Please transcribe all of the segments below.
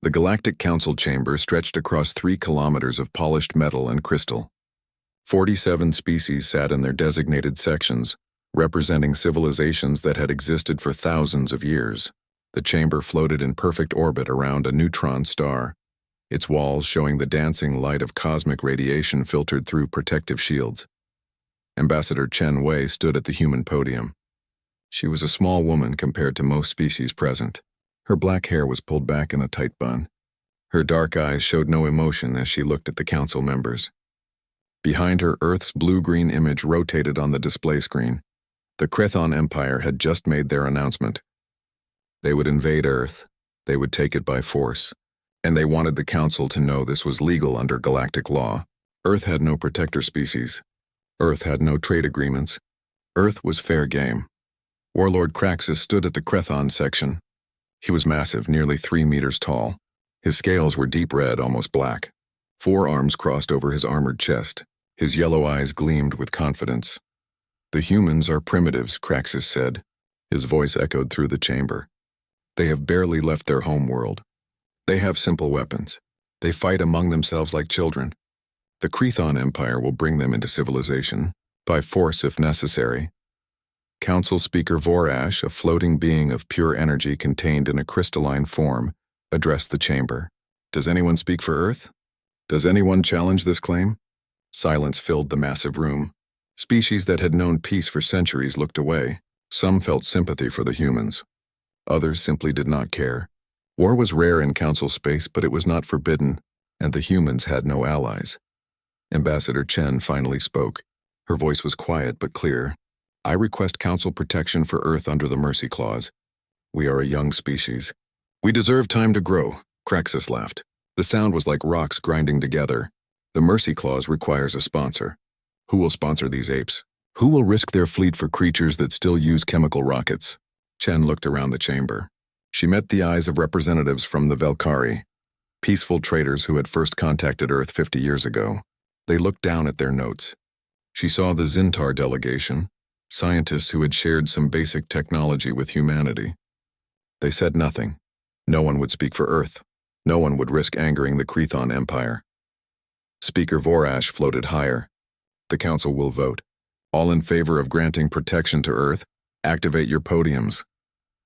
The Galactic Council chamber stretched across 3 kilometers of polished metal and crystal. 47 species sat in their designated sections, representing civilizations that had existed for thousands of years. The chamber floated in perfect orbit around a neutron star, its walls showing the dancing light of cosmic radiation filtered through protective shields. Ambassador Chen Wei stood at the human podium. She was a small woman compared to most species present. Her black hair was pulled back in a tight bun. Her dark eyes showed no emotion as she looked at the council members. Behind her, Earth's blue-green image rotated on the display screen. The Krethon Empire had just made their announcement. They would invade Earth, they would take it by force, and they wanted the Council to know this was legal under galactic law. Earth had no protector species. Earth had no trade agreements. Earth was fair game. Warlord Kraxus stood at the Krethon section. He was massive, nearly 3 meters tall. His scales were deep red, almost black. 4 arms crossed over his armored chest. His yellow eyes gleamed with confidence. "The humans are primitives," Kraxus said. His voice echoed through the chamber. "They have barely left their home world. They have simple weapons. They fight among themselves like children. The Krethon Empire will bring them into civilization, by force if necessary." Council Speaker Vorash, a floating being of pure energy contained in a crystalline form, addressed the chamber. "Does anyone speak for Earth? Does anyone challenge this claim?" Silence filled the massive room. Species that had known peace for centuries looked away. Some felt sympathy for the humans. Others simply did not care. War was rare in Council space, but it was not forbidden, and the humans had no allies. Ambassador Chen finally spoke. Her voice was quiet but clear. "I request Council protection for Earth under the Mercy Clause. We are a young species. We deserve time to grow," Kraxus laughed. The sound was like rocks grinding together. "The Mercy Clause requires a sponsor. Who will sponsor these apes? Who will risk their fleet for creatures that still use chemical rockets?" Chen looked around the chamber. She met the eyes of representatives from the Velkari, peaceful traders who had first contacted Earth 50 years ago. They looked down at their notes. She saw the Zintar delegation, scientists who had shared some basic technology with humanity. They said nothing. No one would speak for Earth. No one would risk angering the Krethon Empire. Speaker Vorash floated higher. "The Council will vote. All in favor of granting protection to Earth, activate your podiums."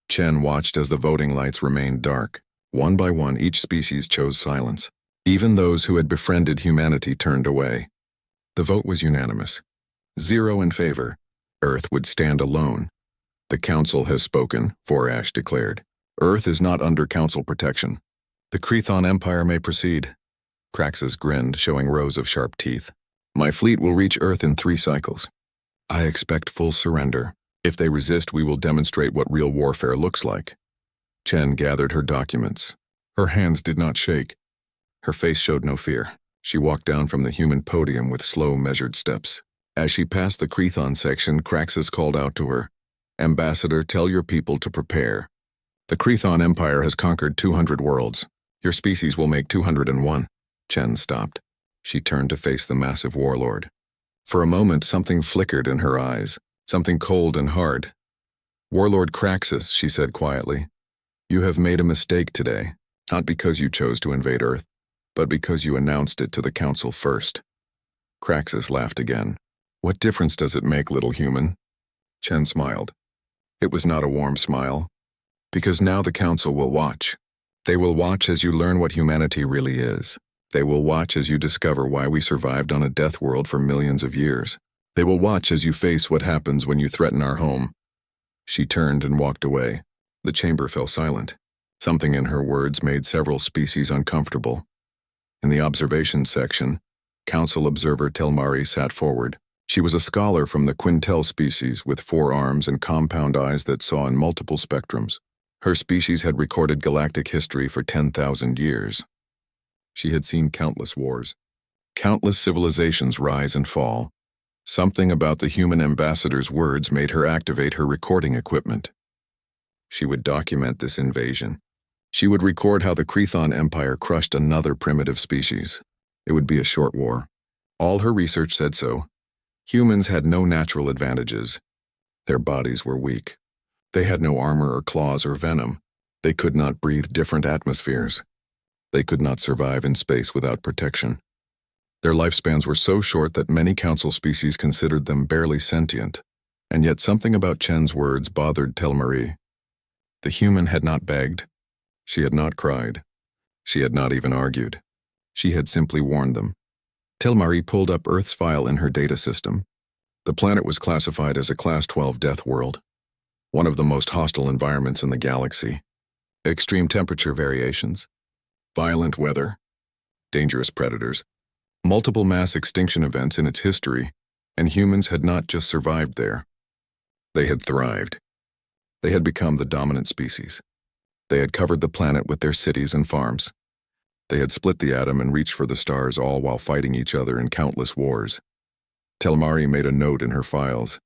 Chen watched as the voting lights remained dark. One by one, each species chose silence. Even those who had befriended humanity turned away. The vote was unanimous. 0 in favor. Earth would stand alone. "The Council has spoken," Vorash declared. "Earth is not under Council protection. The Krethon Empire may proceed." Kraxus grinned, showing rows of sharp teeth. "My fleet will reach Earth in 3 cycles. I expect full surrender. If they resist, we will demonstrate what real warfare looks like." Chen gathered her documents. Her hands did not shake. Her face showed no fear. She walked down from the human podium with slow, measured steps. As she passed the Krethon section, Kraxus called out to her, "Ambassador, tell your people to prepare. The Krethon Empire has conquered 200 worlds. Your species will make 201. Chen stopped. She turned to face the massive warlord. For a moment, something flickered in her eyes, something cold and hard. "Warlord Kraxus," she said quietly, "you have made a mistake today, not because you chose to invade Earth, but because you announced it to the Council first." Kraxus laughed again. "What difference does it make, little human?" Chen smiled. It was not a warm smile. "Because now the Council will watch. They will watch as you learn what humanity really is. They will watch as you discover why we survived on a death world for millions of years. They will watch as you face what happens when you threaten our home." She turned and walked away. The chamber fell silent. Something in her words made several species uncomfortable. In the observation section, Council observer Telmari sat forward. She was a scholar from the Quintel species with 4 arms and compound eyes that saw in multiple spectrums. Her species had recorded galactic history for 10,000 years. She had seen countless wars, countless civilizations rise and fall. Something about the human ambassador's words made her activate her recording equipment. She would document this invasion. She would record how the Krethon Empire crushed another primitive species. It would be a short war. All her research said so. Humans had no natural advantages. Their bodies were weak. They had no armor or claws or venom. They could not breathe different atmospheres. They could not survive in space without protection. Their lifespans were so short that many council species considered them barely sentient, and yet something about Chen's words bothered Telmarie. The human had not begged. She had not cried. She had not even argued. She had simply warned them. Telmarie pulled up Earth's file in her data system. The planet was classified as a Class 12 death world, one of the most hostile environments in the galaxy. Extreme temperature variations, violent weather, dangerous predators, multiple mass extinction events in its history, and humans had not just survived there. They had thrived. They had become the dominant species. They had covered the planet with their cities and farms. They had split the atom and reached for the stars, all while fighting each other in countless wars. Telmarie made a note in her files.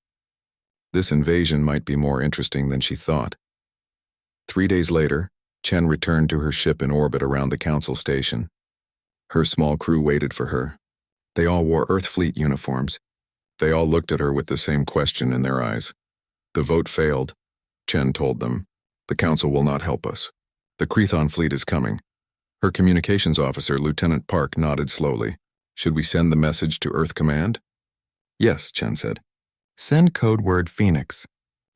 This invasion might be more interesting than she thought. 3 days later, Chen returned to her ship in orbit around the council station. Her small crew waited for her. They all wore Earth Fleet uniforms. They all looked at her with the same question in their eyes. The vote failed. Chen told them, "The council will not help us. The Crethon fleet is coming." Her communications officer, Lieutenant Park, nodded slowly. "Should we send the message to Earth Command?" "Yes," Chen said. "Send code word Phoenix."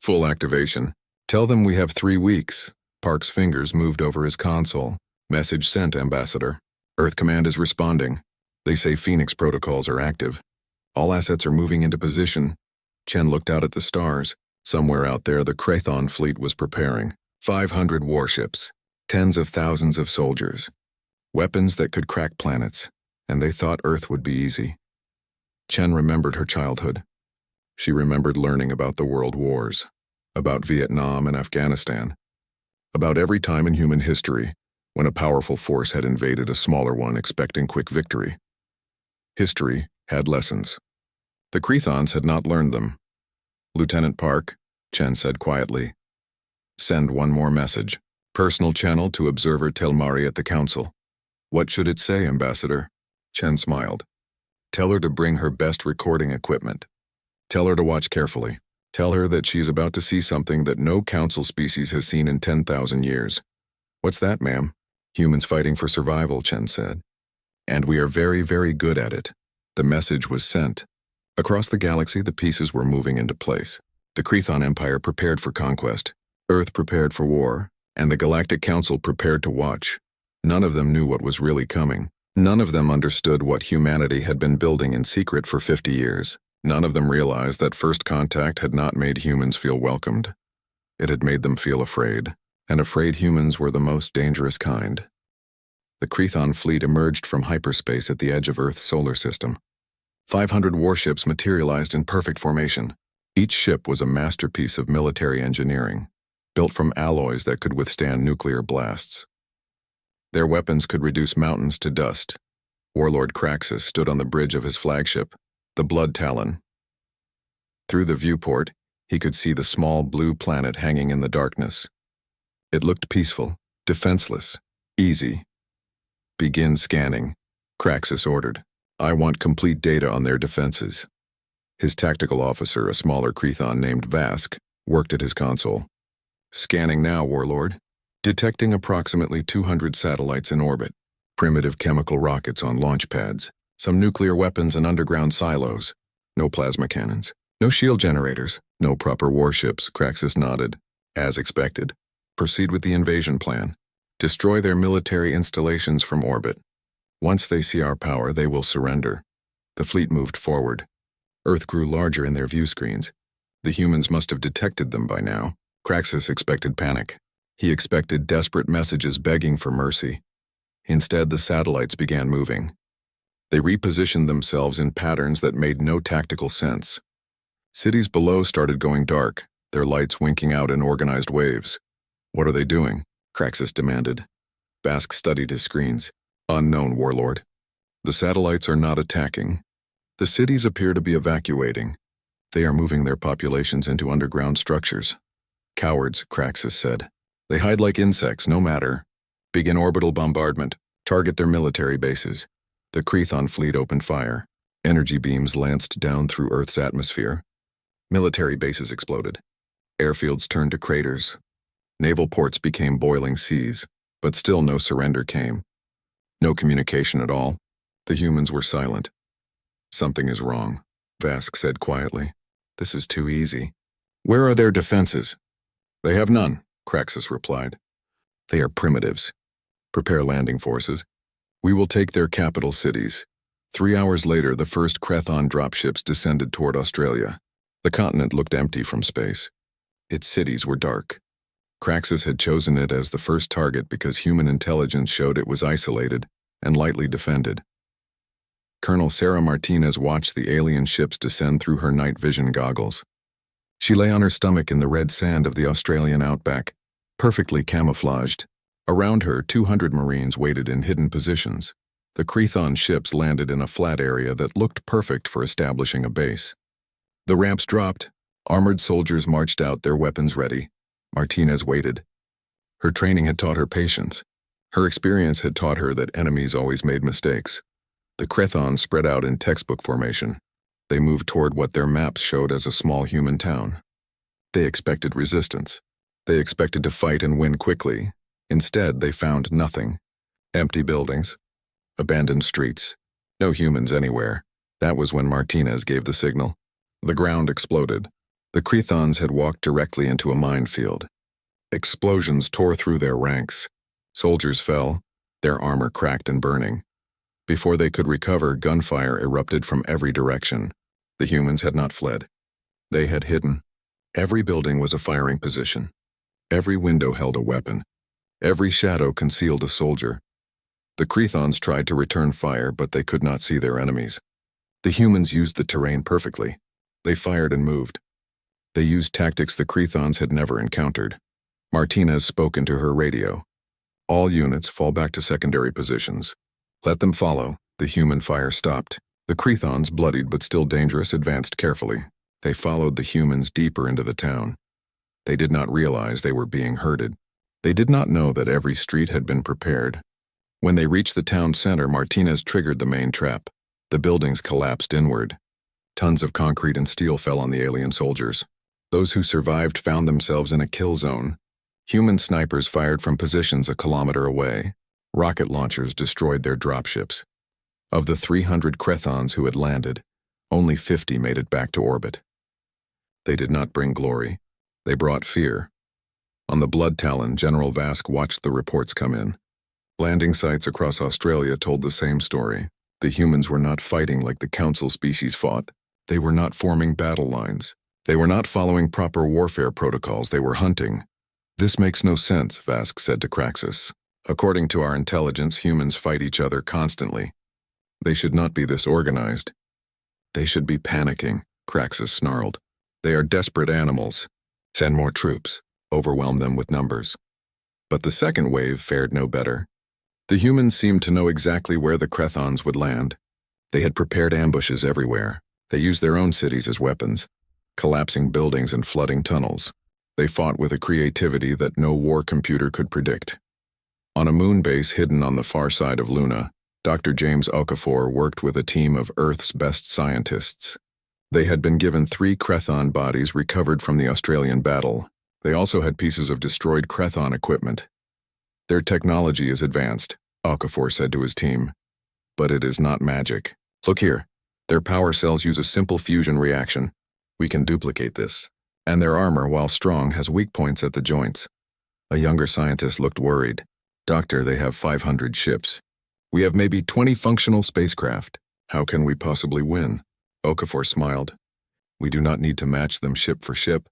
"Full activation. Tell them we have 3 weeks." Park's fingers moved over his console. "Message sent, Ambassador. Earth Command is responding. They say Phoenix protocols are active. All assets are moving into position." Chen looked out at the stars. Somewhere out there, the Crethon fleet was preparing. 500 warships, tens of thousands of soldiers, weapons that could crack planets, and they thought Earth would be easy. Chen remembered her childhood. She remembered learning about the world wars, about Vietnam and Afghanistan, about every time in human history when a powerful force had invaded a smaller one expecting quick victory. History had lessons. The Crethons had not learned them. "Lieutenant Park," Chen said quietly, "send one more message. Personal channel to Observer Telmarie at the Council." "What should it say, Ambassador?" Chen smiled. "Tell her to bring her best recording equipment. Tell her to watch carefully. Tell her that she's about to see something that no council species has seen in 10,000 years. "What's that, ma'am?" "Humans fighting for survival," Chen said. "And we are very, very good at it." The message was sent. Across the galaxy, the pieces were moving into place. The Crethon Empire prepared for conquest, Earth prepared for war, and the Galactic Council prepared to watch. None of them knew what was really coming. None of them understood what humanity had been building in secret for 50 years. None of them realized that first contact had not made humans feel welcomed. It had made them feel afraid, and afraid humans were the most dangerous kind. The Crethon fleet emerged from hyperspace at the edge of Earth's solar system. 500 warships materialized in perfect formation. Each ship was a masterpiece of military engineering, built from alloys that could withstand nuclear blasts. Their weapons could reduce mountains to dust. Warlord Kraxus stood on the bridge of his flagship, the Blood Talon. Through the viewport, he could see the small blue planet hanging in the darkness. It looked peaceful, defenseless, easy. "Begin scanning," Kraxus ordered. "I want complete data on their defenses." His tactical officer, a smaller Crethon named Vask, worked at his console. "Scanning now, Warlord. Detecting approximately 200 satellites in orbit, primitive chemical rockets on launch pads, some nuclear weapons and underground silos. No plasma cannons, no shield generators, no proper warships," Kraxus nodded. "As expected. Proceed with the invasion plan. Destroy their military installations from orbit. Once they see our power, they will surrender." The fleet moved forward. Earth grew larger in their view screens. The humans must have detected them by now. Kraxus expected panic. He expected desperate messages begging for mercy. Instead, the satellites began moving. They repositioned themselves in patterns that made no tactical sense. Cities below started going dark, their lights winking out in organized waves. "What are they doing?" Kraxus demanded. Bask studied his screens. "Unknown, Warlord. The satellites are not attacking. The cities appear to be evacuating. They are moving their populations into underground structures." "Cowards," Kraxus said. "They hide like insects, no matter. Begin orbital bombardment. Target their military bases." The Crethon fleet opened fire. Energy beams lanced down through Earth's atmosphere. Military bases exploded. Airfields turned to craters. Naval ports became boiling seas, but still no surrender came. No communication at all. The humans were silent. Something is wrong, Vask said quietly. This is too easy. Where are their defenses? They have none, Kraxus replied. They are primitives. Prepare landing forces. We will take their capital cities. 3 hours later, the first Krethon dropships descended toward Australia. The continent looked empty from space. Its cities were dark. Kraxus had chosen it as the first target because human intelligence showed it was isolated and lightly defended. Colonel Sarah Martinez watched the alien ships descend through her night vision goggles. She lay on her stomach in the red sand of the Australian outback, perfectly camouflaged. Around her, 200 Marines waited in hidden positions. The Krethon ships landed in a flat area that looked perfect for establishing a base. The ramps dropped. Armored soldiers marched out, their weapons ready. Martinez waited. Her training had taught her patience. Her experience had taught her that enemies always made mistakes. The Krethons spread out in textbook formation. They moved toward what their maps showed as a small human town. They expected resistance. They expected to fight and win quickly. Instead, they found nothing. Empty buildings. Abandoned streets. No humans anywhere. That was when Martinez gave the signal. The ground exploded. The Krethons had walked directly into a minefield. Explosions tore through their ranks. Soldiers fell, their armor cracked and burning. Before they could recover, gunfire erupted from every direction. The humans had not fled. They had hidden. Every building was a firing position. Every window held a weapon. Every shadow concealed a soldier. The Krethons tried to return fire, but they could not see their enemies. The humans used the terrain perfectly. They fired and moved. They used tactics the Krethons had never encountered. Martinez spoke into her radio. All units fall back to secondary positions. Let them follow. The human fire stopped. The Krethons, bloodied but still dangerous, advanced carefully. They followed the humans deeper into the town. They did not realize they were being herded. They did not know that every street had been prepared. When they reached the town center, Martinez triggered the main trap. The buildings collapsed inward. Tons of concrete and steel fell on the alien soldiers. Those who survived found themselves in a kill zone. Human snipers fired from positions a kilometer away. Rocket launchers destroyed their dropships. Of the 300 Krethons who had landed, only 50 made it back to orbit. They did not bring glory. They brought fear. On the Blood Talon, General Vask watched the reports come in. Landing sites across Australia told the same story. The humans were not fighting like the Council species fought. They were not forming battle lines. They were not following proper warfare protocols. They were hunting. This makes no sense, Vask said to Kraxus. According to our intelligence, humans fight each other constantly. They should not be this organized. They should be panicking, Kraxus snarled. They are desperate animals. Send more troops. Overwhelm them with numbers. But the second wave fared no better. The humans seemed to know exactly where the Krethons would land. They had prepared ambushes everywhere. They used their own cities as weapons, collapsing buildings and flooding tunnels. They fought with a creativity that no war computer could predict. On a moon base hidden on the far side of Luna, Dr. James Okafor worked with a team of Earth's best scientists. They had been given 3 Krethon bodies recovered from the Australian battle. They also had pieces of destroyed Krethon equipment. Their technology is advanced, Okafor said to his team. But it is not magic. Look here. Their power cells use a simple fusion reaction. We can duplicate this. And their armor, while strong, has weak points at the joints. A younger scientist looked worried. Doctor, they have 500 ships. We have maybe 20 functional spacecraft. How can we possibly win? Okafor smiled. We do not need to match them ship for ship.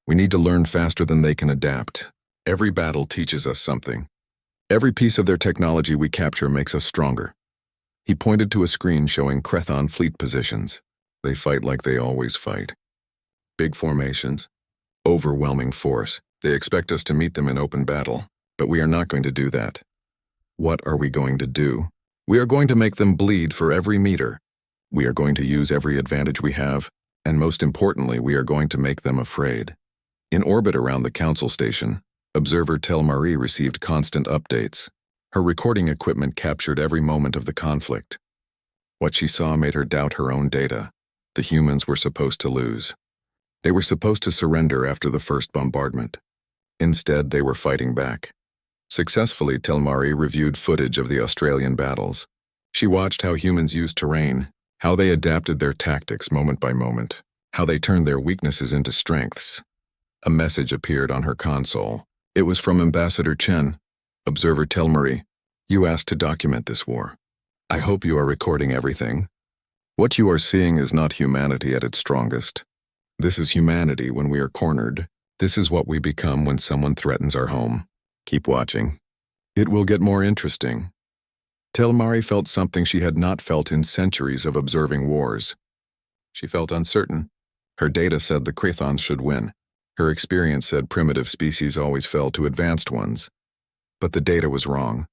We need to learn faster than they can adapt. Every battle teaches us something. Every piece of their technology we capture makes us stronger. He pointed to a screen showing Krethon fleet positions. They fight like they always fight. Big formations. Overwhelming force. They expect us to meet them in open battle. But we are not going to do that. What are we going to do? We are going to make them bleed for every meter. We are going to use every advantage we have, and most importantly, we are going to make them afraid. In orbit around the Council station, observer Tel Marie received constant updates. Her recording equipment captured every moment of the conflict. What she saw made her doubt her own data. The humans were supposed to lose. They were supposed to surrender after the first bombardment. Instead, they were fighting back. Successfully, Telmari reviewed footage of the Australian battles. She watched how humans used terrain, how they adapted their tactics moment by moment, how they turned their weaknesses into strengths. A message appeared on her console. It was from Ambassador Chen. Observer Telmari, you asked to document this war. I hope you are recording everything. What you are seeing is not humanity at its strongest. This is humanity when we are cornered. This is what we become when someone threatens our home. Keep watching. It will get more interesting. Telmari felt something she had not felt in centuries of observing wars. She felt uncertain. Her data said the Chthons should win. Her experience said primitive species always fell to advanced ones. But the data was wrong.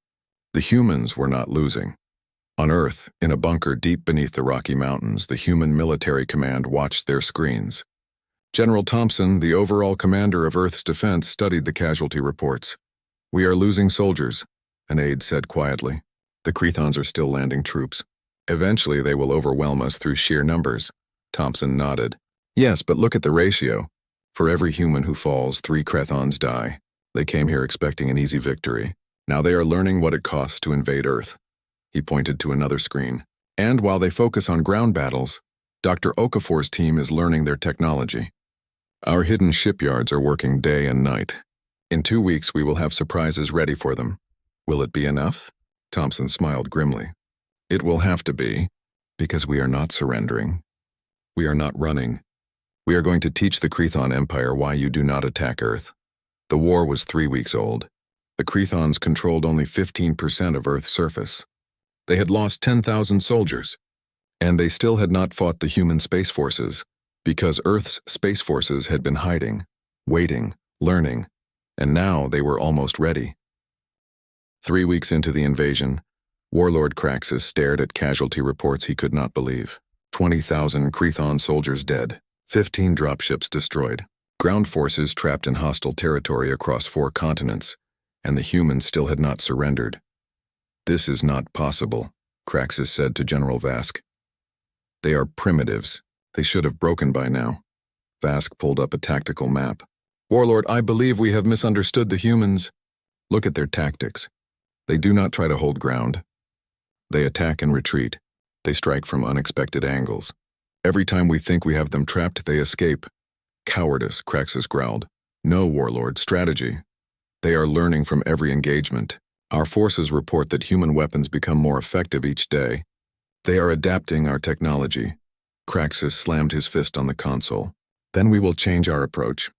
The humans were not losing. On Earth, in a bunker deep beneath the Rocky Mountains, the human military command watched their screens. General Thompson, the overall commander of Earth's defense, studied the casualty reports. We are losing soldiers, an aide said quietly. The Chthons are still landing troops. Eventually they will overwhelm us through sheer numbers. Thompson nodded. Yes, but look at the ratio. For every human who falls, 3 Chthons die. They came here expecting an easy victory. Now they are learning what it costs to invade Earth. He pointed to another screen. And while they focus on ground battles, Dr. Okafor's team is learning their technology. Our hidden shipyards are working day and night. In 2 weeks we will have surprises ready for them. Will it be enough? Thompson smiled grimly. It will have to be, because we are not surrendering. We are not running. We are going to teach the Chthon Empire why you do not attack Earth. The war was 3 weeks old. The Chthons controlled only 15% of Earth's surface. They had lost 10,000 soldiers, and they still had not fought the human space forces, because Earth's space forces had been hiding, waiting, learning, and now they were almost ready. 3 weeks into the invasion, Warlord Kraxus stared at casualty reports he could not believe. 20,000 Chthon soldiers dead, 15 dropships destroyed, ground forces trapped in hostile territory across 4 continents, and the humans still had not surrendered. This is not possible, Kraxus said to General Vask. They are primitives. They should have broken by now. Vask pulled up a tactical map. Warlord, I believe we have misunderstood the humans. Look at their tactics. They do not try to hold ground. They attack and retreat. They strike from unexpected angles. Every time we think we have them trapped, they escape. Cowardice, Kraxus growled. No, Warlord, strategy. They are learning from every engagement. Our forces report that human weapons become more effective each day. They are adapting our technology. Kraxus slammed his fist on the console. Then we will change our approach.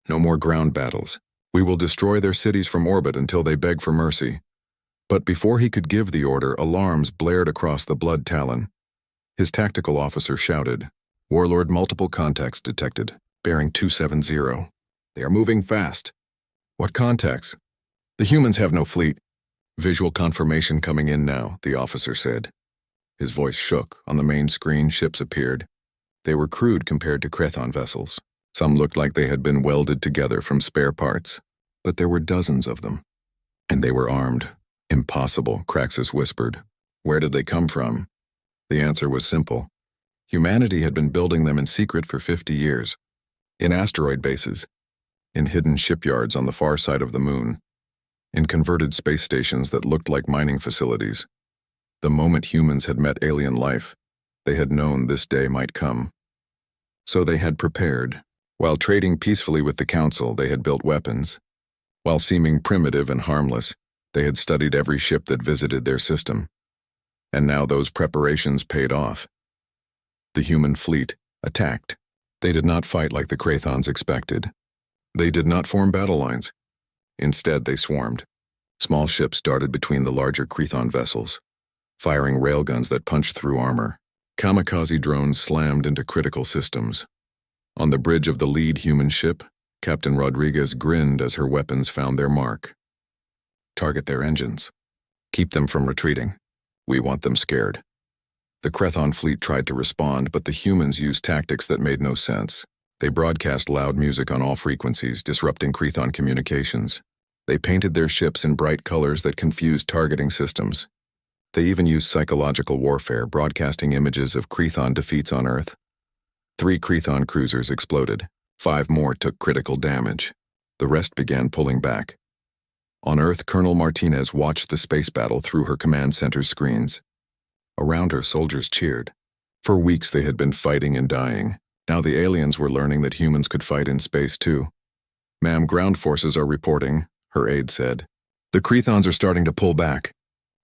No more ground battles. We will destroy their cities from orbit until they beg for mercy. But before he could give the order, alarms blared across the Blood Talon. His tactical officer shouted, Warlord, multiple contacts detected, bearing 270. They are moving fast. What contacts? The humans have no fleet. Visual confirmation coming in now, the officer said. His voice shook. On the main screen, ships appeared. They were crude compared to Chthon vessels. Some looked like they had been welded together from spare parts, but there were dozens of them. And they were armed. Impossible, Kraxus whispered. Where did they come from? The answer was simple. Humanity had been building them in secret for 50 years. In asteroid bases. In hidden shipyards on the far side of the moon. In converted space stations that looked like mining facilities. The moment humans had met alien life, they had known this day might come. So they had prepared. While trading peacefully with the Council, they had built weapons. While seeming primitive and harmless, they had studied every ship that visited their system. And now those preparations paid off. The human fleet attacked. They did not fight like the Chthons expected. They did not form battle lines. Instead, they swarmed. Small ships darted between the larger Chthon vessels, firing railguns that punched through armor. Kamikaze drones slammed into critical systems. On the bridge of the lead human ship, Captain Rodriguez grinned as her weapons found their mark. Target their engines. Keep them from retreating. We want them scared. The Chthon fleet tried to respond, but the humans used tactics that made no sense. They broadcast loud music on all frequencies, disrupting Chthon communications. They painted their ships in bright colors that confused targeting systems. They even used psychological warfare, broadcasting images of Chthon defeats on Earth. 3 Chthon cruisers exploded. 5 more took critical damage. The rest began pulling back. On Earth, Colonel Martinez watched the space battle through her command center's screens. Around her, soldiers cheered. For weeks they had been fighting and dying. Now the aliens were learning that humans could fight in space too. "Ma'am, ground forces are reporting," her aide said. "The Crethons are starting to pull back.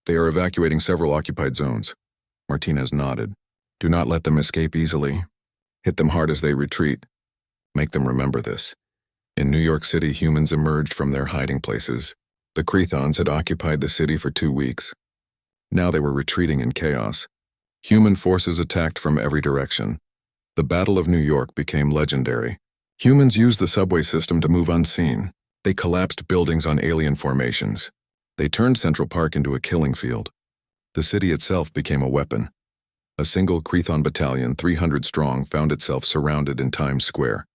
They are evacuating several occupied zones." Martinez nodded. "Do not let them escape easily. Hit them hard as they retreat. Make them remember this." In New York City, humans emerged from their hiding places. The Crethons had occupied the city for 2 weeks. Now they were retreating in chaos. Human forces attacked from every direction. The Battle of New York became legendary. Humans used the subway system to move unseen. They collapsed buildings on alien formations. They turned Central Park into a killing field. The city itself became a weapon. A single Crethon battalion, 300 strong, found itself surrounded in Times Square.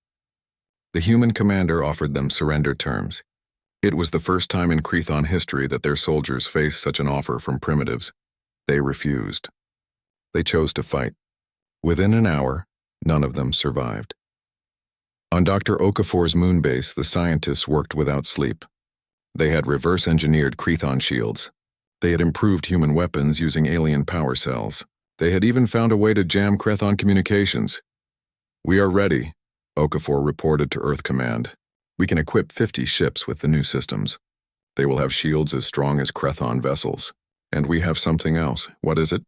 The human commander offered them surrender terms. It was the first time in Crethon history that their soldiers faced such an offer from primitives. They refused. They chose to fight. Within an hour, none of them survived. On Dr. Okafor's moon base, the scientists worked without sleep. They had reverse-engineered Crethon shields. They had improved human weapons using alien power cells. They had even found a way to jam Crethon communications. "We are ready," Okafor reported to Earth Command. "We can equip 50 ships with the new systems. They will have shields as strong as Crethon vessels. And we have something else. What is it?"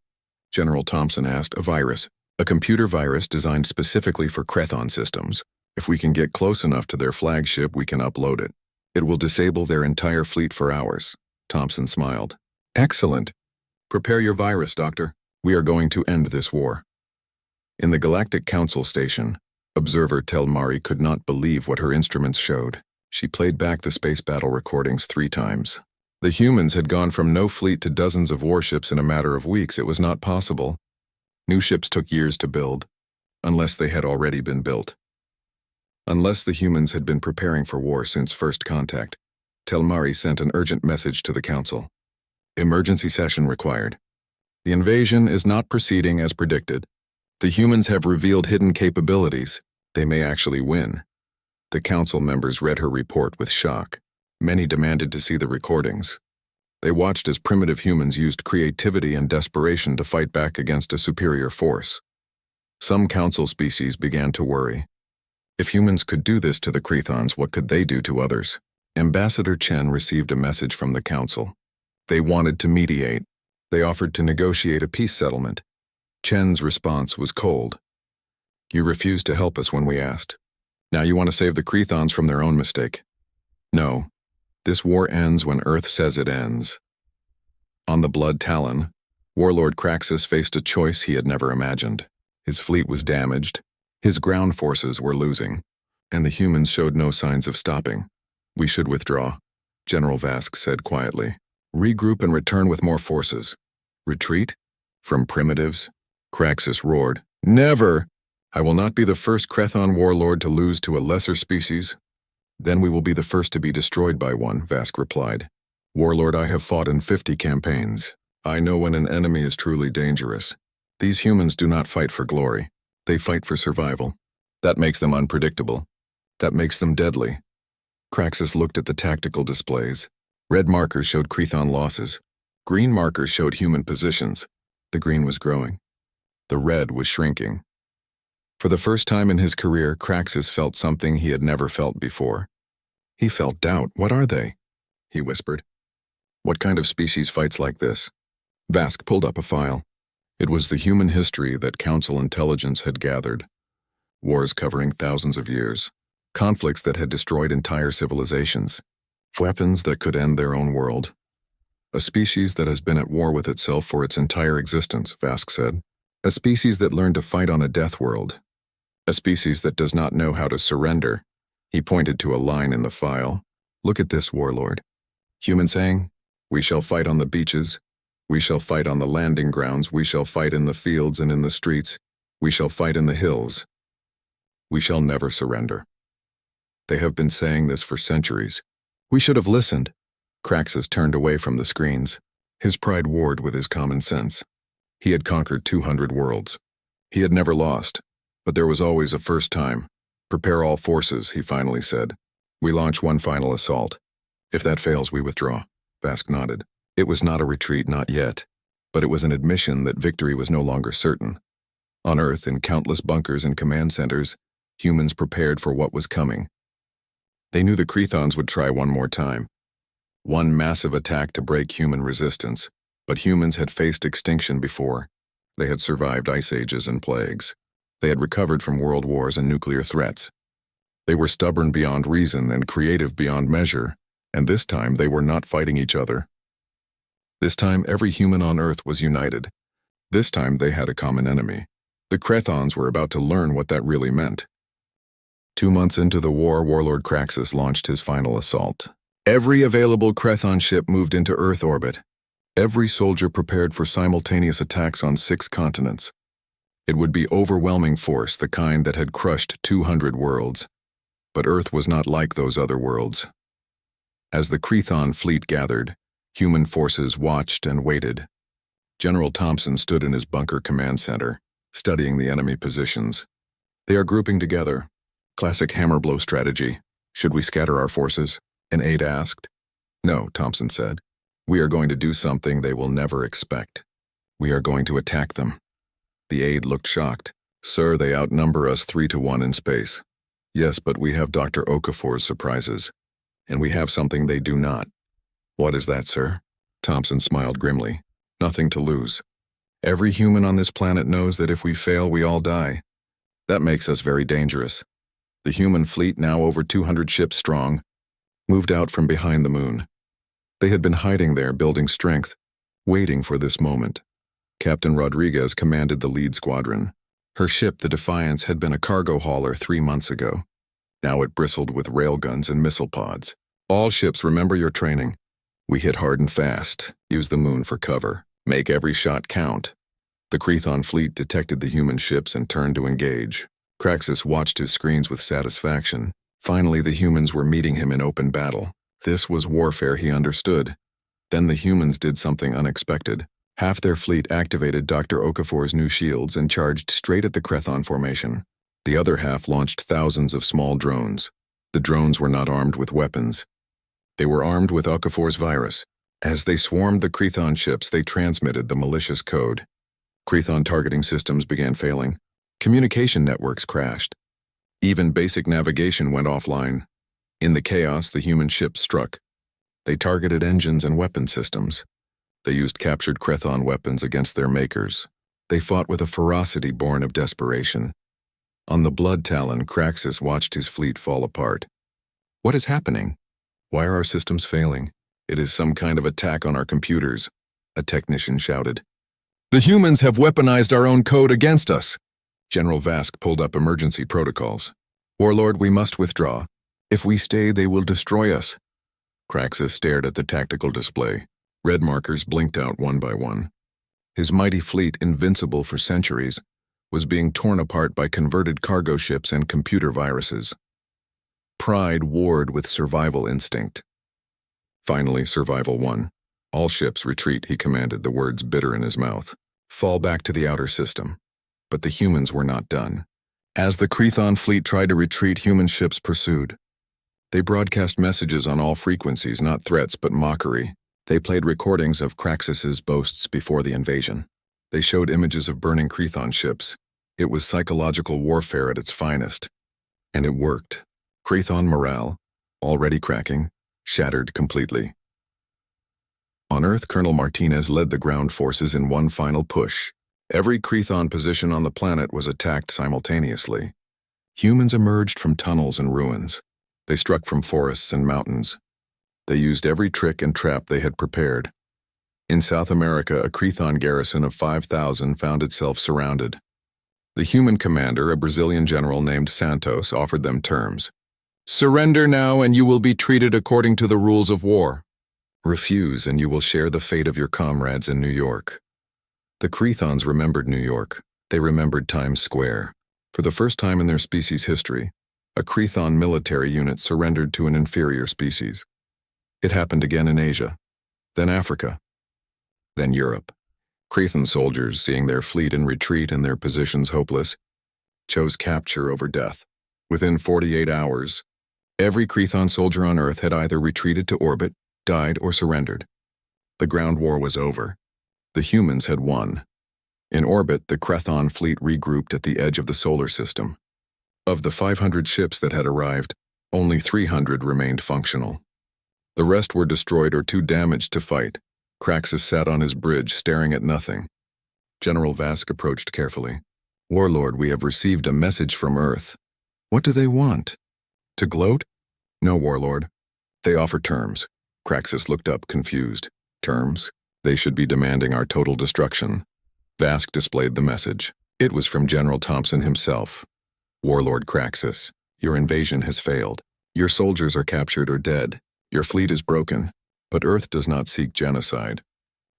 General Thompson asked. "A virus. A computer virus designed specifically for Crethon systems. If we can get close enough to their flagship, we can upload it. It will disable their entire fleet for hours." Thompson smiled. "Excellent. Prepare your virus, Doctor. We are going to end this war." In the Galactic Council station, observer Telmari could not believe what her instruments showed. She played back the space battle recordings 3 times. The humans had gone from no fleet to dozens of warships in a matter of weeks. It was not possible. New ships took years to build, unless they had already been built. Unless the humans had been preparing for war since first contact. Telmari sent an urgent message to the Council. "Emergency session required. The invasion is not proceeding as predicted. The humans have revealed hidden capabilities. They may actually win." The Council members read her report with shock. Many demanded to see the recordings. They watched as primitive humans used creativity and desperation to fight back against a superior force. Some Council species began to worry. If humans could do this to the Crethons, what could they do to others? Ambassador Chen received a message from the Council. They wanted to mediate. They offered to negotiate a peace settlement. Chen's response was cold. "You refused to help us when we asked. Now you want to save the Crethons from their own mistake. No. This war ends when Earth says it ends." On the Blood Talon, Warlord Craxus faced a choice he had never imagined. His fleet was damaged, his ground forces were losing, and the humans showed no signs of stopping. "We should withdraw," General Vask said quietly. "Regroup and return with more forces." "Retreat? From primitives?" Craxus roared. "Never! I will not be the first Crethon warlord to lose to a lesser species." "Then we will be the first to be destroyed by one," Vask replied. "Warlord, I have fought in 50 campaigns. I know when an enemy is truly dangerous. These humans do not fight for glory. They fight for survival. That makes them unpredictable. That makes them deadly." Craxus looked at the tactical displays. Red markers showed Crethon losses. Green markers showed human positions. The green was growing. The red was shrinking. For the first time in his career, Craxus felt something he had never felt before. He felt doubt. "What are they?" he whispered. "What kind of species fights like this?" Vask pulled up a file. It was the human history that Council intelligence had gathered. Wars covering thousands of years. Conflicts that had destroyed entire civilizations. Weapons that could end their own world. "A species that has been at war with itself for its entire existence," Vask said. "A species that learned to fight on a death world. A species that does not know how to surrender." He pointed to a line in the file. "Look at this, Warlord." Human saying, "We shall fight on the beaches. We shall fight on the landing grounds. We shall fight in the fields and in the streets. We shall fight in the hills. We shall never surrender." They have been saying this for centuries. We should have listened. Craxus turned away from the screens. His pride warred with his common sense. He had conquered 200 worlds. He had never lost, but there was always a first time. "Prepare all forces," he finally said. "We launch one final assault. If that fails, we withdraw. Vask nodded. It was not a retreat, not yet, but it was an admission that victory was no longer certain. On Earth, in countless bunkers and command centers, humans prepared for what was coming. They knew the Crethons would try one more time. One massive attack to break human resistance, but humans had faced extinction before. They had survived ice ages and plagues. They had recovered from world wars and nuclear threats. They were stubborn beyond reason and creative beyond measure, and this time they were not fighting each other. This time every human on Earth was united. This time they had a common enemy. The Crethons were about to learn what that really meant. 2 months into the war, Warlord Craxus launched his final assault. Every available Crethon ship moved into Earth orbit. Every soldier prepared for simultaneous attacks on 6 continents. It would be overwhelming force, the kind that had crushed 200 worlds. But Earth was not like those other worlds. As the Crethon fleet gathered, human forces watched and waited. General Thompson stood in his bunker command center, studying the enemy positions. They are grouping together. Classic hammer blow strategy. Should we scatter our forces? An aide asked. No, Thompson said. We are going to do something they will never expect. We are going to attack them. The aide looked shocked. Sir, they outnumber us 3-1 in space. Yes, but we have Dr. Okafor's surprises. And we have something they do not. What is that, sir? Thompson smiled grimly. Nothing to lose. Every human on this planet knows that if we fail, we all die. That makes us very dangerous. The human fleet, now over 200 ships strong, moved out from behind the moon. They had been hiding there, building strength, waiting for this moment. Captain Rodriguez commanded the lead squadron. Her ship, the Defiance, had been a cargo hauler 3 months ago. Now it bristled with railguns and missile pods. All ships, remember your training. We hit hard and fast, use the moon for cover, make every shot count. The Crethon fleet detected the human ships and turned to engage. Craxus watched his screens with satisfaction. Finally, the humans were meeting him in open battle. This was warfare, he understood. Then the humans did something unexpected. Half their fleet activated Dr. Okafor's new shields and charged straight at the Crethon formation. The other half launched thousands of small drones. The drones were not armed with weapons. They were armed with Okafor's virus. As they swarmed the Crethon ships, they transmitted the malicious code. Crethon targeting systems began failing. Communication networks crashed. Even basic navigation went offline. In the chaos, the human ships struck. They targeted engines and weapon systems. They used captured Crethon weapons against their makers. They fought with a ferocity born of desperation. On the Blood Talon, Craxus watched his fleet fall apart. What is happening? Why are our systems failing? It is some kind of attack on our computers, a technician shouted. The humans have weaponized our own code against us. General Vask pulled up emergency protocols. Warlord, we must withdraw. If we stay, they will destroy us. Craxus stared at the tactical display. Red markers blinked out one by one. His mighty fleet, invincible for centuries, was being torn apart by converted cargo ships and computer viruses. Pride warred with survival instinct. Finally, survival won. All ships retreat, he commanded, the words bitter in his mouth. Fall back to the outer system. But the humans were not done. As the Crethon fleet tried to retreat, human ships pursued. They broadcast messages on all frequencies, not threats but mockery. They played recordings of Craxus's boasts before the invasion. They showed images of burning Crethon ships. It was psychological warfare at its finest. And it worked. Crethon morale, already cracking, shattered completely. On Earth, Colonel Martinez led the ground forces in one final push. Every Crethon position on the planet was attacked simultaneously. Humans emerged from tunnels and ruins. They struck from forests and mountains. They used every trick and trap they had prepared. In South America, a Crethon garrison of 5,000 found itself surrounded. The human commander, a Brazilian general named Santos, offered them terms. Surrender now and you will be treated according to the rules of war. Refuse and you will share the fate of your comrades in New York. The Crethons remembered New York. They remembered Times Square. For the first time in their species' history, a Crethon military unit surrendered to an inferior species. It happened again in Asia, then Africa, then Europe. Crethon soldiers, seeing their fleet in retreat and their positions hopeless, chose capture over death. Within 48 hours, Every Crethon soldier on Earth had either retreated to orbit, died, or surrendered. The ground war was over. The humans had won. In orbit, the Crethon fleet regrouped at the edge of the solar system. Of the 500 ships that had arrived, only 300 remained functional. The rest were destroyed or too damaged to fight. Craxus sat on his bridge, staring at nothing. General Vask approached carefully. "Warlord, we have received a message from Earth. What do they want? To gloat?" "No, Warlord. They offer terms." Craxus looked up, confused. "Terms? They should be demanding our total destruction." Vask displayed the message. It was from General Thompson himself. "Warlord Craxus, your invasion has failed. Your soldiers are captured or dead. Your fleet is broken. But Earth does not seek genocide.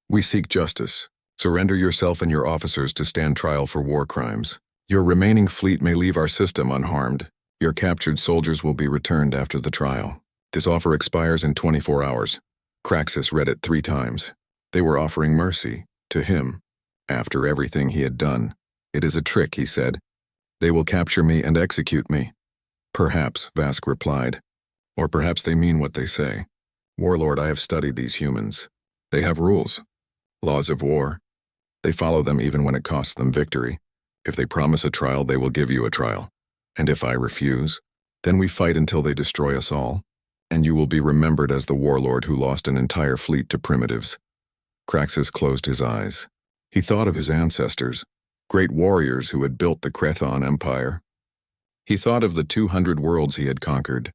We seek justice. Surrender yourself and your officers to stand trial for war crimes. Your remaining fleet may leave our system unharmed. Your captured soldiers will be returned after the trial. This offer expires in 24 hours. Craxus read it 3 times. They were offering mercy, to him, after everything he had done. "It is a trick," he said. "They will capture me and execute me." "Perhaps," Vask replied. "Or perhaps they mean what they say. Warlord, I have studied these humans. They have rules. Laws of war. They follow them even when it costs them victory. If they promise a trial, they will give you a trial. And if I refuse, then we fight until they destroy us all. And you will be remembered as the warlord who lost an entire fleet to primitives." Craxus closed his eyes. He thought of his ancestors, great warriors who had built the Crethon Empire. He thought of the 200 worlds he had conquered.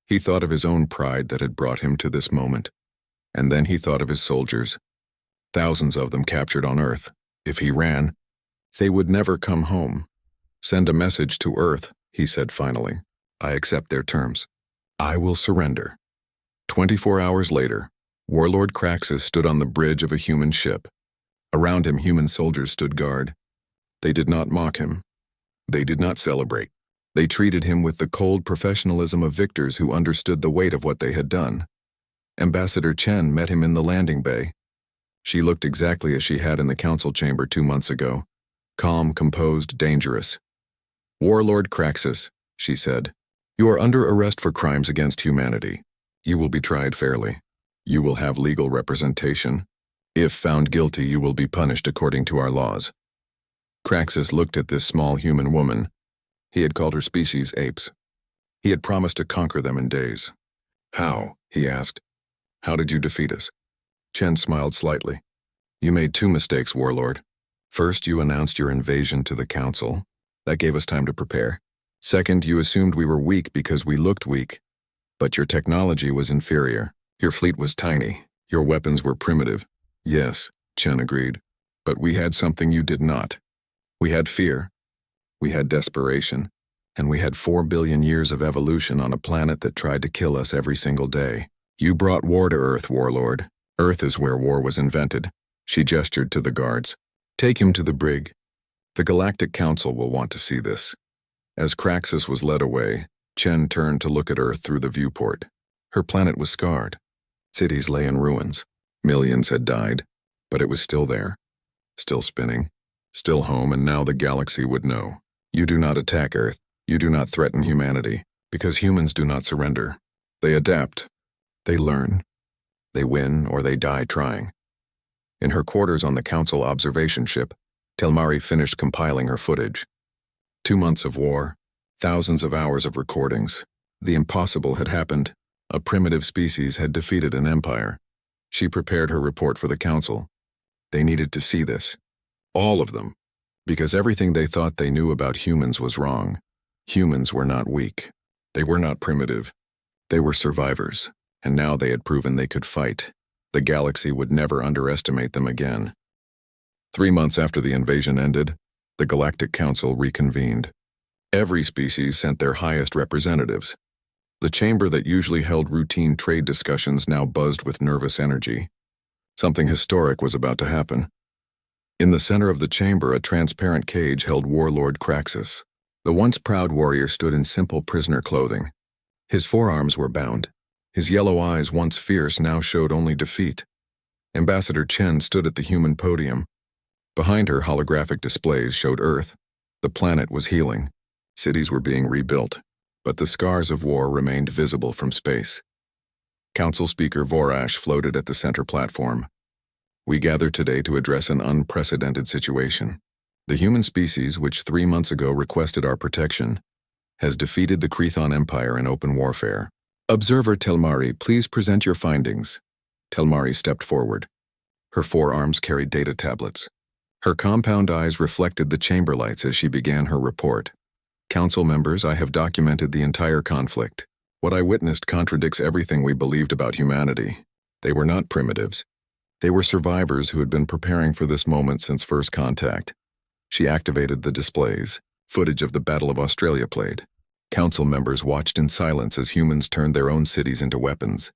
He thought of his own pride that had brought him to this moment. And then he thought of his soldiers. Thousands of them captured on Earth. If he ran, they would never come home. "Send a message to Earth," he said finally. "I accept their terms. I will surrender." 24 hours later, Warlord Craxus stood on the bridge of a human ship. Around him, human soldiers stood guard. They did not mock him. They did not celebrate. They treated him with the cold professionalism of victors who understood the weight of what they had done. Ambassador Chen met him in the landing bay. She looked exactly as she had in the council chamber 2 months ago. Calm, composed, dangerous. "Warlord Craxus," she said, "you are under arrest for crimes against humanity. You will be tried fairly. You will have legal representation. If found guilty, you will be punished according to our laws." Craxus looked at this small human woman. He had called her species apes. He had promised to conquer them in days. "How?" he asked. "How did you defeat us?" Chen smiled slightly. "You made 2 mistakes, Warlord. First, you announced your invasion to the Council. That gave us time to prepare. Second, you assumed we were weak because we looked weak. But your technology was inferior. Your fleet was tiny. Your weapons were primitive." "Yes," Chen agreed. "But we had something you did not. We had fear. We had desperation. And we had 4 billion years of evolution on a planet that tried to kill us every single day. You brought war to Earth, Warlord. Earth is where war was invented." She gestured to the guards. "Take him to the brig. The Galactic Council will want to see this." As Craxus was led away, Chen turned to look at Earth through the viewport. Her planet was scarred. Cities lay in ruins. Millions had died, but it was still there. Still spinning. Still home, and now the galaxy would know. You do not attack Earth. You do not threaten humanity, because humans do not surrender. They adapt. They learn. They win or they die trying. In her quarters on the Council observation ship, Telmari finished compiling her footage. 2 months of war, thousands of hours of recordings. The impossible had happened. A primitive species had defeated an empire. She prepared her report for the Council. They needed to see this. All of them. Because everything they thought they knew about humans was wrong. Humans were not weak. They were not primitive. They were survivors. And now they had proven they could fight. The galaxy would never underestimate them again. 3 months after the invasion ended, the Galactic Council reconvened. Every species sent their highest representatives. The chamber that usually held routine trade discussions now buzzed with nervous energy. Something historic was about to happen. In the center of the chamber, a transparent cage held Warlord Craxus. The once proud warrior stood in simple prisoner clothing. His forearms were bound. His yellow eyes, once fierce, now showed only defeat. Ambassador Chen stood at the human podium. Behind her, holographic displays showed Earth. The planet was healing. Cities were being rebuilt. but the scars of war remained visible from space. Council Speaker Vorash floated at the center platform. We gather today to address an unprecedented situation. The human species, which 3 months ago requested our protection, has defeated the Krethon Empire in open warfare. Observer Telmari, please present your findings. Telmari stepped forward. Her forearms carried data tablets. Her compound eyes reflected the chamber lights as she began her report. Council members, I have documented the entire conflict. What I witnessed contradicts everything we believed about humanity. They were not primitives. They were survivors who had been preparing for this moment since first contact. She activated the displays. Footage of the Battle of Australia played. Council members watched in silence as humans turned their own cities into weapons.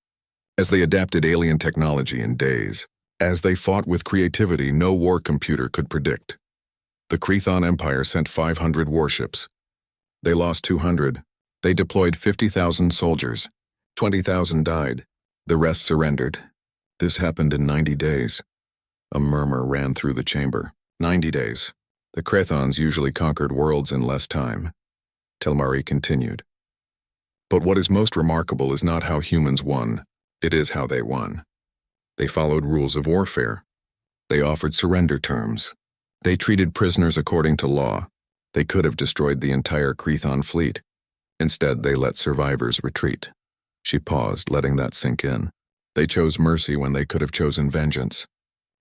As they adapted alien technology in days. As they fought with creativity no war computer could predict. The Krethon Empire sent 500 warships. They lost 200. They deployed 50,000 soldiers. 20,000 died. The rest surrendered. This happened in 90 days. A murmur ran through the chamber. 90 days. The Krethons usually conquered worlds in less time. Telmari continued. But what is most remarkable is not how humans won. It is how they won. They followed rules of warfare. They offered surrender terms. They treated prisoners according to law. They could have destroyed the entire Krethon fleet. Instead, they let survivors retreat. She paused, letting that sink in. They chose mercy when they could have chosen vengeance.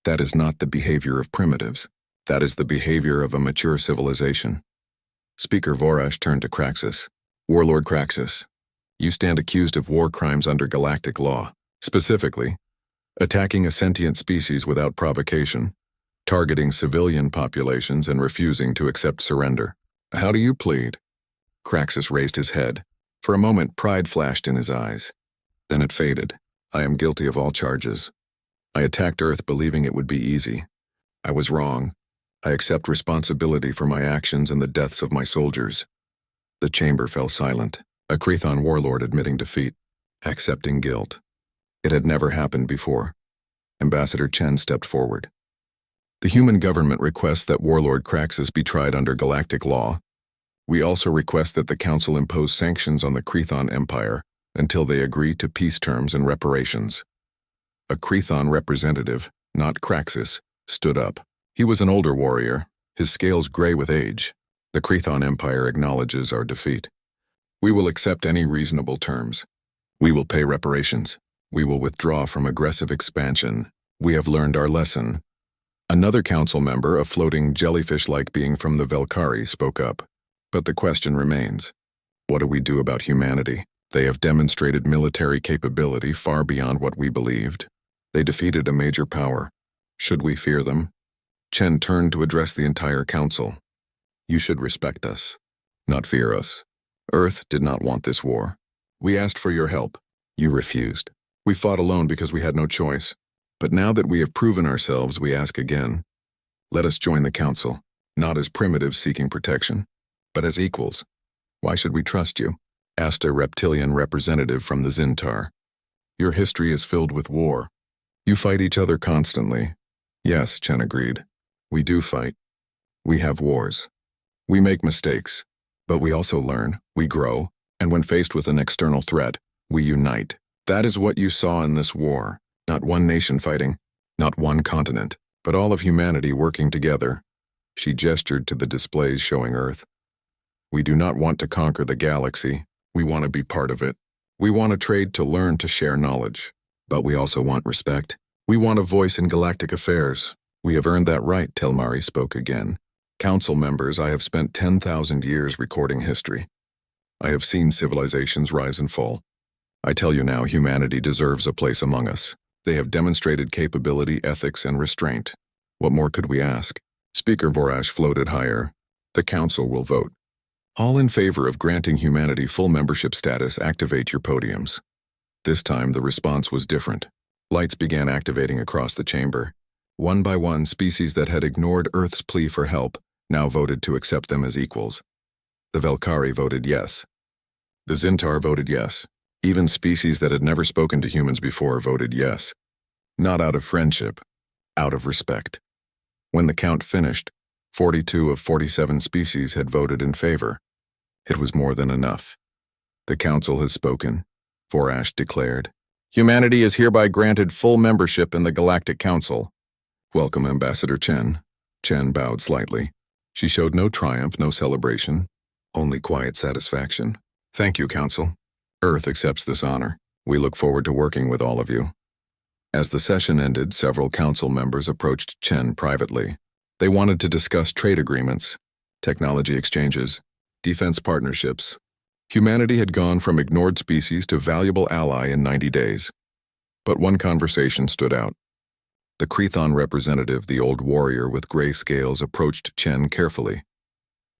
That is not the behavior of primitives. That is the behavior of a mature civilization. Speaker Vorash turned to Kraxus. Warlord Kraxus, you stand accused of war crimes under galactic law. Specifically, attacking a sentient species without provocation, targeting civilian populations and refusing to accept surrender. How do you plead? Kraxus raised his head. For a moment, pride flashed in his eyes. Then it faded. I am guilty of all charges. I attacked Earth believing it would be easy. I was wrong. I accept responsibility for my actions and the deaths of my soldiers. The chamber fell silent. A Krethon warlord admitting defeat, accepting guilt. It had never happened before. Ambassador Chen stepped forward. The human government requests that Warlord Kraxus be tried under galactic law. We also request that the Council impose sanctions on the Krethon Empire until they agree to peace terms and reparations. A Krethon representative, not Kraxus, stood up. He was an older warrior, his scales gray with age. The Krethon Empire acknowledges our defeat. We will accept any reasonable terms. We will pay reparations. We will withdraw from aggressive expansion. We have learned our lesson. Another council member, a floating jellyfish-like being from the Velkari, spoke up. But the question remains. What do we do about humanity? They have demonstrated military capability far beyond what we believed. They defeated a major power. Should we fear them? Chen turned to address the entire council. You should respect us, not fear us. Earth did not want this war. We asked for your help. You refused. We fought alone because we had no choice. But now that we have proven ourselves, we ask again. Let us join the council, not as primitives seeking protection, but as equals. Why should we trust you? Asked a reptilian representative from the Zintar. Your history is filled with war. You fight each other constantly. Yes, Chen agreed. We do fight. We have wars. We make mistakes. But we also learn, we grow, and when faced with an external threat, we unite. That is what you saw in this war. Not one nation fighting, not one continent, but all of humanity working together. She gestured to the displays showing Earth. We do not want to conquer the galaxy. We want to be part of it. We want to trade to learn to share knowledge. But we also want respect. We want a voice in galactic affairs. We have earned that right, Telmari spoke again. Council members, I have spent 10,000 years recording history. I have seen civilizations rise and fall. I tell you now, humanity deserves a place among us. They have demonstrated capability, ethics, and restraint. What more could we ask? Speaker Vorash floated higher. The council will vote. All in favor of granting humanity full membership status, activate your podiums. This time, the response was different. Lights began activating across the chamber. One by one, species that had ignored Earth's plea for help now voted to accept them as equals. The Velkari voted yes. The Zintar voted yes. Even species that had never spoken to humans before voted yes. Not out of friendship, out of respect. When the count finished, 42 of 47 species had voted in favor. It was more than enough. The Council has spoken, Forash declared. Humanity is hereby granted full membership in the Galactic Council. Welcome, Ambassador Chen. Chen bowed slightly. She showed no triumph, no celebration, only quiet satisfaction. Thank you, Council. Earth accepts this honor. We look forward to working with all of you. As the session ended, several council members approached Chen privately. They wanted to discuss trade agreements, technology exchanges, defense partnerships. Humanity had gone from ignored species to valuable ally in 90 days. But one conversation stood out. The Crethon representative, the old warrior with gray scales, approached Chen carefully.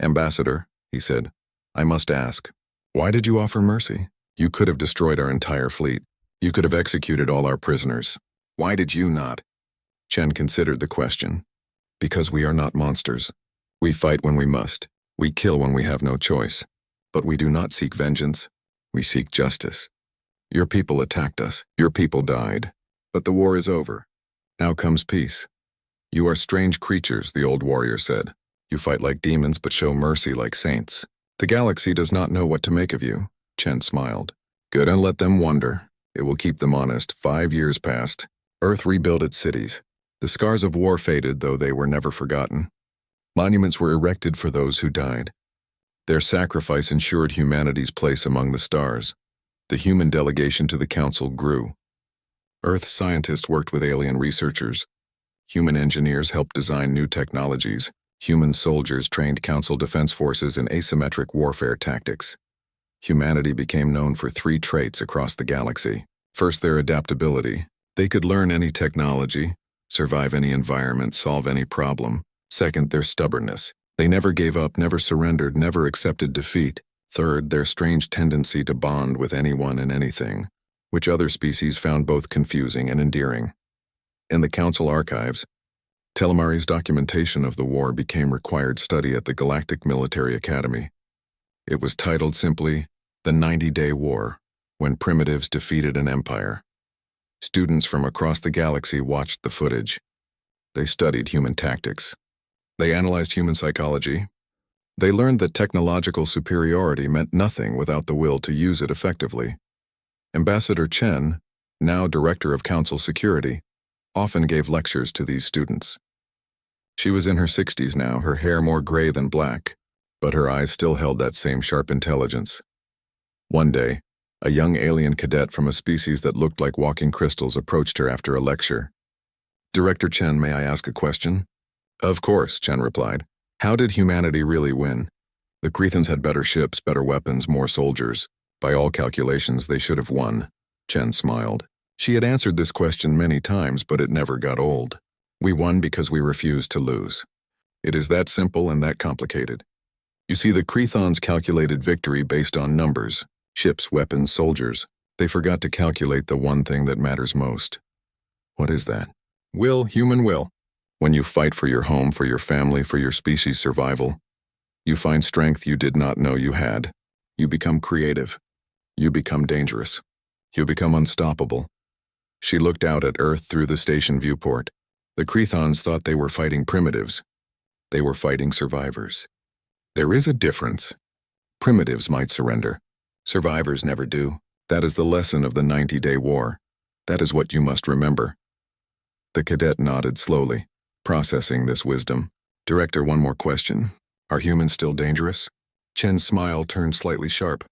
Ambassador, he said, I must ask, why did you offer mercy? You could have destroyed our entire fleet. You could have executed all our prisoners. Why did you not? Chen considered the question. Because we are not monsters. We fight when we must. We kill when we have no choice. But we do not seek vengeance. We seek justice. Your people attacked us. Your people died. But the war is over. Now comes peace. You are strange creatures, the old warrior said. You fight like demons but show mercy like saints. The galaxy does not know what to make of you. Chen smiled. Good, and let them wonder. It will keep them honest. 5 years passed. Earth rebuilt its cities. The scars of war faded, though they were never forgotten. Monuments were erected for those who died. Their sacrifice ensured humanity's place among the stars. The human delegation to the Council grew. Earth scientists worked with alien researchers. Human engineers helped design new technologies. Human soldiers trained Council defense forces in asymmetric warfare tactics. Humanity became known for 3 traits across the galaxy. First, their adaptability. They could learn any technology, survive any environment, solve any problem. Second, their stubbornness. They never gave up, never surrendered, never accepted defeat. Third, their strange tendency to bond with anyone and anything, which other species found both confusing and endearing. In the Council archives, Telemari's documentation of the war became required study at the Galactic Military Academy. It was titled simply, The 90-Day War, When Primitives Defeated an Empire. Students from across the galaxy watched the footage. They studied human tactics. They analyzed human psychology. They learned that technological superiority meant nothing without the will to use it effectively. Ambassador Chen, now Director of Council Security, often gave lectures to these students. She was in her 60s now, her hair more gray than black, but her eyes still held that same sharp intelligence. One day, a young alien cadet from a species that looked like walking crystals approached her after a lecture. Director Chen, may I ask a question? Of course, Chen replied. How did humanity really win? The Crethons had better ships, better weapons, more soldiers. By all calculations, they should have won. Chen smiled. She had answered this question many times, but it never got old. We won because we refused to lose. It is that simple and that complicated. You see, the Crethons calculated victory based on numbers, ships, weapons, soldiers. They forgot to calculate the one thing that matters most. What is that? Will, human will. When you fight for your home, for your family, for your species' survival, you find strength you did not know you had. You become creative. You become dangerous. You become unstoppable. She looked out at Earth through the station viewport. The Crethons thought they were fighting primitives. They were fighting survivors. There is a difference. Primitives might surrender. Survivors never do. That is the lesson of the 90-Day War. That is what you must remember. The cadet nodded slowly, processing this wisdom. Director, one more question. Are humans still dangerous? Chen's smile turned slightly sharp.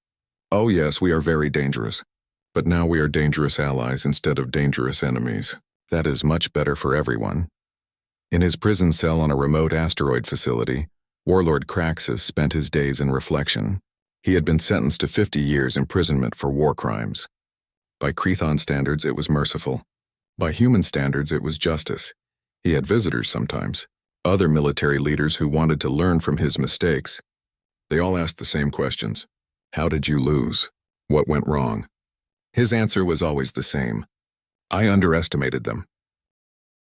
Oh yes, we are very dangerous. But now we are dangerous allies instead of dangerous enemies. That is much better for everyone. In his prison cell on a remote asteroid facility, Warlord Craxus spent his days in reflection. He had been sentenced to 50 years imprisonment for war crimes. By Crethon standards, it was merciful. By human standards, it was justice. He had visitors sometimes, other military leaders who wanted to learn from his mistakes. They all asked the same questions. How did you lose? What went wrong? His answer was always the same. I underestimated them.